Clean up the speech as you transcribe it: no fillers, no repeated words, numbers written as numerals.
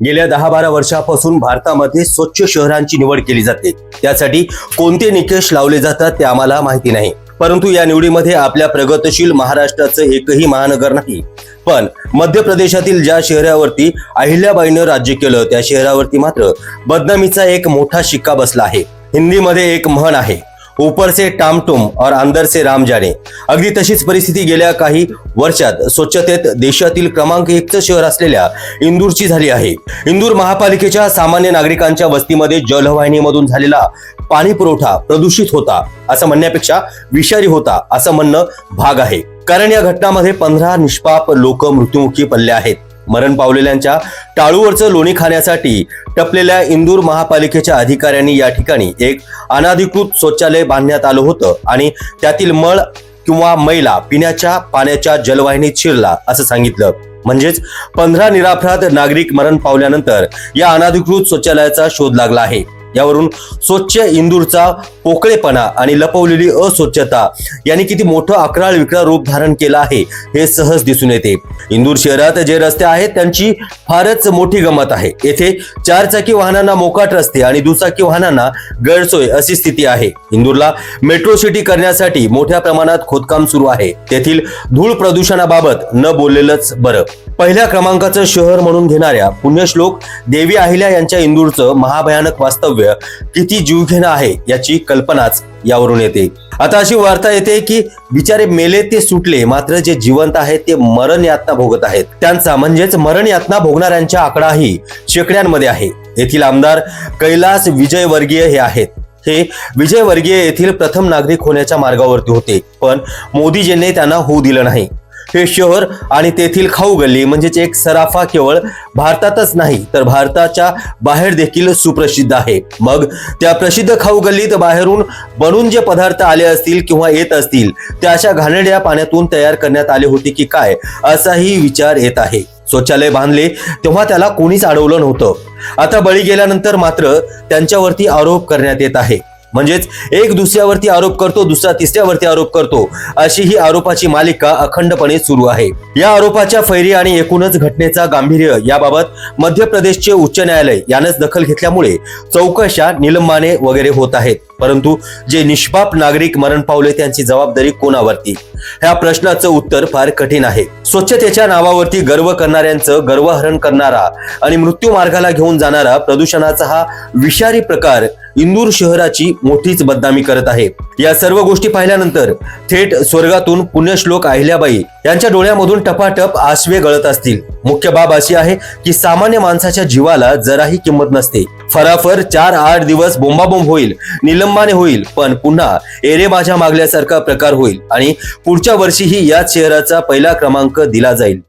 गेल्या 10-12 वर्षापासून भारतामध्ये स्वच्छ शहरांची निवड केली जाते। त्यासाठी कोणते निकष लावले जातात ते आम्हाला माहिती नाही, परंतु या निवडीमध्ये आपल्या प्रगतशील महाराष्ट्राचं एकही महानगर नाही। पण मध्य प्रदेशातील ज्या शहरावरती अहिल्याबाईंनी राज्य केलं त्या शहरावरती मात्र बदनामीचा एक मोठा शिक्का बसला आहे। हिंदीमध्ये एक म्हण आहे, ऊपर से टामटुम और अंदर से राम जाने। अगदी तशीच परिस्थिती गेल्या काही वर्षात स्वच्छतेत देशातील क्रमांक 1चं शहर असलेल्या इंदूरची झाली आहे। इंदूर महापालिकेच्या सामान्य नागरिकांच्या वस्तीमध्ये जलवाहिनीमधून झालेला पाणी पुरवठा प्रदूषित होता असं म्हणण्यापेक्षा विषारी होता असं म्हणणं भाग आहे। कारण या घटनांमध्ये 15 निष्पाप लोक मृत्युमुखी पडले आहेत। मरण पावलेल्यांच्या टाळूवरचं लोणी खाण्यासाठी टपलेल्या इंदूर महापालिकेच्या अधिकाऱ्यांनी या ठिकाणी एक अनाधिकृत शौचालय बांधण्यात आलं होतं आणि त्यातील मळ किंवा मैला पिण्याच्या पाण्याच्या जलवाहिनीत शिरला असं सांगितलं। म्हणजेच 15 निरपराध नागरिक मरण पावल्यानंतर या अनाधिकृत शौचालयाचा शोध लागला आहे। यावरून स्वच्छ इंदूरचा पोकळेपणा आणि लपवलेली अस्वच्छता यांनी किती मोठं अक्राळ विक्राळ रूप धारण केलं आहे हे सहज दिसून येते। इंदूर शहरात जे रस्ते आहेत त्यांची फारच मोठी गंमत आहे। येथे 4 चाकी वाहनांना मोकाट रस्ते आणि दुचाकी वाहनांना गैरसोय अशी स्थिती आहे। इंदूरला मेट्रो सिटी करण्यासाठी मोठ्या प्रमाणात खोदकाम सुरू आहे। तेथील धूळ प्रदूषणाबाबत न बोललेलंच बरं। पहिल्या क्रमांकाचं शहर म्हणून घेणाऱ्या पुण्यश्लोक देवी अहिल्या यांच्या इंदूरचं महाभयानक वास्तव्य किती जीवघेणं आहे याची कल्पनाच यावरून येते। आता अशी वार्ता येते की बिचारे मेले ते सुटले, मात्र जे जिवंत आहेत ते मरण यातना भोगत आहेत। त्यांचा म्हणजेच मरण यातना भोगणाऱ्यांचा आकडाही शेकड्यांमध्ये आहे। येथील आमदार कैलास विजयवर्गीय हे आहेत। हे विजयवर्गीय येथील प्रथम नागरिक होण्याच्या मार्गावरती होते, पण मोदीजींनी त्यांना होऊ दिलं नाही। हे शहर आणि तेथील खाऊ गल्ली म्हणजेच एक सराफा केवळ भारतातच नाही तर भारताच्या बाहेर देखील सुप्रसिद्ध आहे। मग त्या प्रसिद्ध खाऊ गल्लीत बाहेरून बनून जे पदार्थ आले असतील किंवा येत असतील त्या अशा घाणेरड्या पाण्यातून तयार करण्यात आले होते की काय असाही विचार येत आहे। शौचालय बांधले तेव्हा त्याला कोणीच अडवलं नव्हतं। आता बळी गेल्यानंतर मात्र त्यांच्यावरती आरोप करण्यात येत आहे। म्हणजेच एक दुसऱ्यावरती आरोप करतो, दुसरा तिसऱ्यावरती आरोप करतो, अशी ही आरोपाची मालिका अखंडपणे सुरू आहे। या आरोपाच्या फैरी आणि एकूणच घटनेचा गांभीर्य याबाबत मध्य प्रदेशचे उच्च न्यायालय यानंच दखल घेतल्यामुळे चौकशा निलंबने वगैरे होत आहेत। परंतु जे निष्पाप नागरिक मरण पावले त्यांची जबाबदारी कोणावरती, ह्या प्रश्नाचं उत्तर फार कठीण आहे। स्वच्छतेच्या नावावरती गर्व करणाऱ्यांचं गर्वहरण करणारा आणि मृत्यू मार्गाला घेऊन जाणारा प्रदूषणाचा हा विषारी प्रकार इंदूर शहराची मोठीच बदनामी करत आहे। या सर्व गोष्टी पाहिल्यानंतर थेट स्वर्गातून पुण्यश्लोक अहिल्याबाई यांच्या डोळ्यामधून टपाटप आसवे गळत असतील। मुख्य बाब अशी आहे की सामान्य माणसाच्या जीवाला जराही किंमत नसते। फराफर 4-8 दिवस बोंबाबोंब होईल, निलंबने होईल, पण पुन्हा एरे माझ्या मागल्यासारखा प्रकार होईल आणि पुढच्या वर्षीही याच शहराचा पहिला क्रमांक दिला जाईल।